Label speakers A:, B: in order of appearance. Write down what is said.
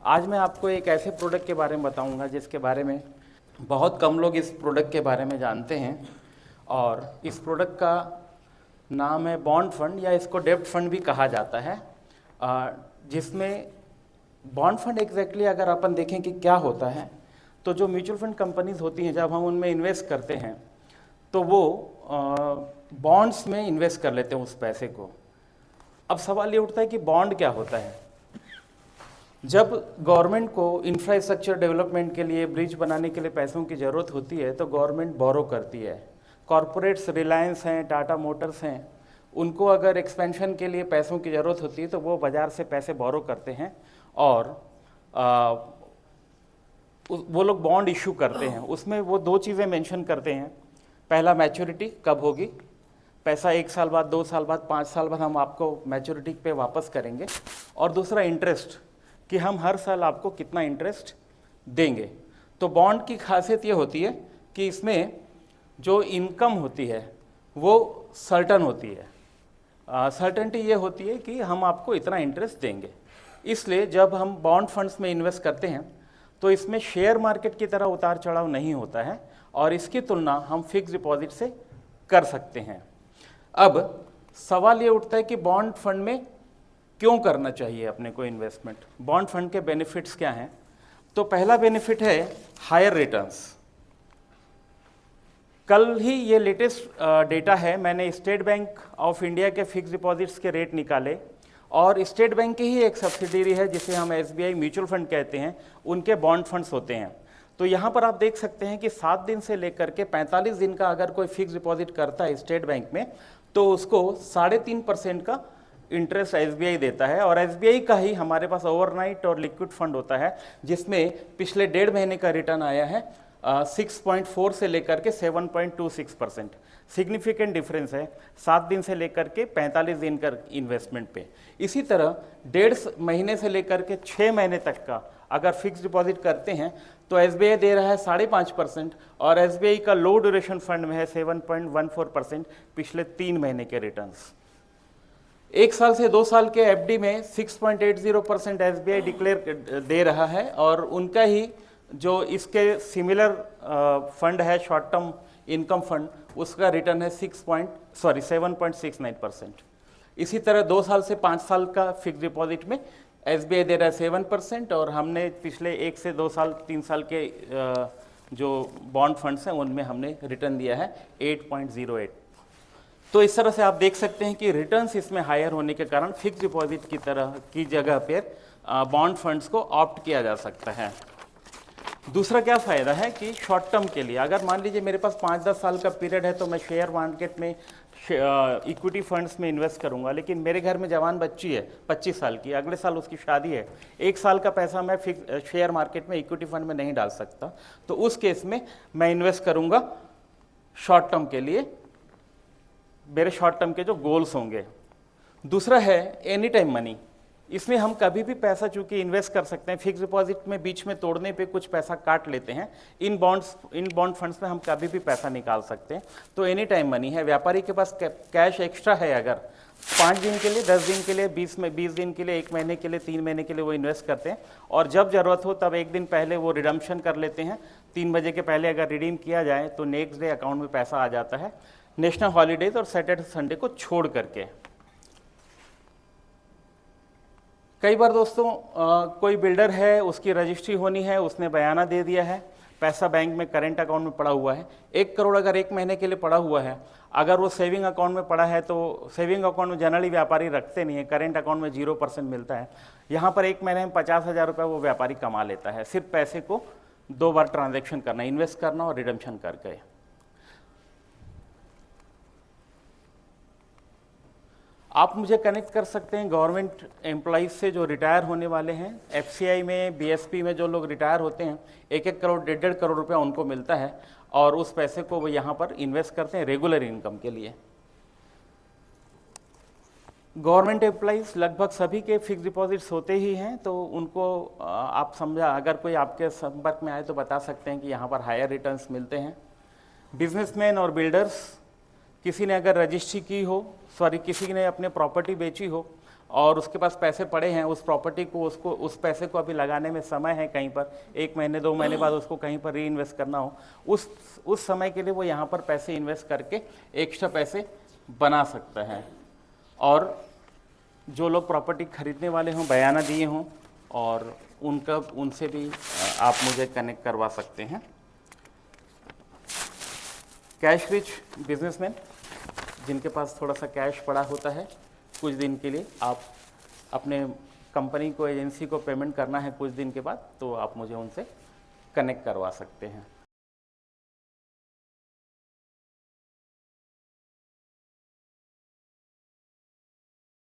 A: आज मैं आपको एक ऐसे प्रोडक्ट के बारे में बताऊंगा जिसके बारे में बहुत कम लोग इस प्रोडक्ट के बारे में जानते हैं। और इस प्रोडक्ट का नाम है बॉन्ड फंड या इसको डेब्ट फंड भी कहा जाता है। जिसमें बॉन्ड फंड एग्जैक्टली अगर अपन देखें कि क्या होता है, तो जो म्यूचुअल फंड कंपनीज होती हैं जब हम उनमें इन्वेस्ट करते हैं तो वो बॉन्ड्स में इन्वेस्ट कर लेते हैं उस पैसे को। अब सवाल ये उठता है कि बॉन्ड क्या होता है। जब गवर्नमेंट को इंफ्रास्ट्रक्चर डेवलपमेंट के लिए, ब्रिज बनाने के लिए पैसों की ज़रूरत होती है तो गवर्नमेंट बोरो करती है। कॉरपोरेट्स, रिलायंस हैं, टाटा मोटर्स हैं, उनको अगर एक्सपेंशन के लिए पैसों की ज़रूरत होती है तो वो बाज़ार से पैसे बोरो करते हैं और वो लोग बॉन्ड इशू करते हैं। उसमें वो दो चीज़ें मेंशन करते हैं। पहला, मैच्योरिटी कब होगी, पैसा 1 साल बाद, 2 साल बाद, 5 साल बाद हम आपको मैच्योरिटी पे वापस करेंगे। और दूसरा, इंटरेस्ट, कि हम हर साल आपको कितना इंटरेस्ट देंगे। तो बॉन्ड की खासियत ये होती है कि इसमें जो इनकम होती है वो सर्टन होती है। सर्टेनिटी ये होती है कि हम आपको इतना इंटरेस्ट देंगे। इसलिए जब हम बॉन्ड फंड्स में इन्वेस्ट करते हैं तो इसमें शेयर मार्केट की तरह उतार चढ़ाव नहीं होता है और इसकी तुलना हम फिक्स डिपॉजिट से कर सकते हैं। अब सवाल ये उठता है कि बॉन्ड फंड में क्यों करना चाहिए अपने को इन्वेस्टमेंट। बॉन्ड फंड के बेनिफिट्स क्या हैं? तो पहला बेनिफिट है हायर रिटर्न्स। कल ही ये लेटेस्ट डेटा है, मैंने स्टेट बैंक ऑफ इंडिया के फिक्स डिपॉजिट्स के रेट निकाले और स्टेट बैंक की ही एक सब्सिडरी है जिसे हम SBI म्यूचुअल फंड कहते हैं, उनके बॉन्ड फंड्स होते हैं। तो यहाँ पर आप देख सकते हैं कि 7 दिन से लेकर के 45 दिन का अगर कोई फिक्स डिपॉजिट करता है स्टेट बैंक में तो उसको 3.5% का इंटरेस्ट SBI देता है। और SBI का ही हमारे पास ओवरनाइट और लिक्विड फंड होता है जिसमें पिछले 1.5 महीने का रिटर्न आया है 6.4 से लेकर के 7.26%। सिग्निफिकेंट डिफरेंस है 7 दिन से लेकर के 45 दिन का इन्वेस्टमेंट पे। इसी तरह 1.5 महीने से लेकर के 6 महीने तक का अगर फिक्स डिपॉजिट करते हैं तो SBI दे रहा है 5.5% और SBI का लो ड्यूरेशन फंड में है 7.14% पिछले 3 महीने के रिटर्न्स। 1 साल से 2 साल के FD में 6.80% SBI डिक्लेयर दे रहा है और उनका ही जो इसके सिमिलर फंड है शॉर्ट टर्म इनकम फंड, उसका रिटर्न है 7.69%। इसी तरह 2 साल से 5 साल का फिक्स डिपॉजिट में SBI दे रहा है 7% और हमने पिछले 1 से 2 साल 3 साल के जो बॉन्ड फंड्स हैं उनमें हमने रिटर्न दिया है 8.08। तो इस तरह से आप देख सकते हैं कि रिटर्न्स इसमें हायर होने के कारण फिक्स डिपॉजिट की तरह की जगह पर बॉन्ड फंड्स को ऑप्ट किया जा सकता है। दूसरा क्या फ़ायदा है कि शॉर्ट टर्म के लिए अगर मान लीजिए मेरे पास 5-10 साल का पीरियड है तो मैं शेयर मार्केट में इक्विटी फंड्स में इन्वेस्ट करूंगा, लेकिन मेरे घर में जवान बच्ची है 25 साल की, अगले साल उसकी शादी है, 1 साल का पैसा मैं शेयर मार्केट में इक्विटी फंड में नहीं डाल सकता, तो उस केस में मैं इन्वेस्ट करूंगा शॉर्ट टर्म के लिए, मेरे शॉर्ट टर्म के जो गोल्स होंगे। दूसरा है एनी टाइम मनी। इसमें हम कभी भी पैसा चूंकि इन्वेस्ट कर सकते हैं। फिक्स डिपॉजिट में बीच में तोड़ने पे कुछ पैसा काट लेते हैं, इन बॉन्ड फंड्स में हम कभी भी पैसा निकाल सकते हैं। तो एनी टाइम मनी है। व्यापारी के पास कैश एक्स्ट्रा है, अगर 5 दिन के लिए, 10 दिन के लिए, 20 दिन के लिए, 1 महीने के लिए, 3 महीने के लिए वो इन्वेस्ट करते हैं और जब ज़रूरत हो तब 1 दिन पहले वो रिडम्पशन कर लेते हैं। 3 बजे के पहले अगर रिडीम किया जाए तो नेक्स्ट डे अकाउंट में पैसा आ जाता है, नेशनल हॉलीडेज और सैटरडे संडे को छोड़ करके। कई बार दोस्तों कोई बिल्डर है, उसकी रजिस्ट्री होनी है, उसने बयाना दे दिया है, पैसा बैंक में करेंट अकाउंट में पड़ा हुआ है, 1 करोड़ अगर 1 महीने के लिए पड़ा हुआ है, अगर वो सेविंग अकाउंट में पड़ा है तो सेविंग अकाउंट में जनरली व्यापारी रखते नहीं है, करेंट अकाउंट में 0% मिलता है। यहाँ पर 1 महीने में 50,000 रुपये वो व्यापारी कमा लेता है, सिर्फ पैसे को 2 बार ट्रांजेक्शन करना, इन्वेस्ट करना और रिडम्पशन करके। आप मुझे कनेक्ट कर सकते हैं गवर्नमेंट एम्प्लॉइज से जो रिटायर होने वाले हैं। FCI में, BSP में जो लोग रिटायर होते हैं 1-1 करोड़, 1.5 करोड़ रुपया उनको मिलता है और उस पैसे को वो यहाँ पर इन्वेस्ट करते हैं रेगुलर इनकम के लिए। गवर्नमेंट एम्प्लॉइज लगभग सभी के फिक्स डिपॉजिट्स होते ही हैं, तो उनको आप समझा, अगर कोई आपके संपर्क में आए तो बता सकते हैं कि यहाँ पर हायर रिटर्न्स मिलते हैं। बिजनेसमैन और बिल्डर्स, किसी ने अगर रजिस्ट्री की हो, किसी ने अपने प्रॉपर्टी बेची हो और उसके पास पैसे पड़े हैं, उस प्रॉपर्टी को, उसको उस पैसे को अभी लगाने में समय है, कहीं पर 1 महीने 2 महीने बाद उसको कहीं पर री इन्वेस्ट करना हो, उस समय के लिए वो यहाँ पर पैसे इन्वेस्ट करके एक्स्ट्रा पैसे बना सकता है। और जो लोग प्रॉपर्टी खरीदने वाले हों, बयाना दिए हों, और उनसे भी आप मुझे कनेक्ट करवा सकते हैं। कैश रिच बिजनेसमैन, जिनके पास थोड़ा सा कैश पड़ा होता है, कुछ दिन के लिए आप अपने कंपनी को, एजेंसी को पेमेंट करना है कुछ दिन के बाद, तो आप मुझे उनसे कनेक्ट करवा सकते हैं।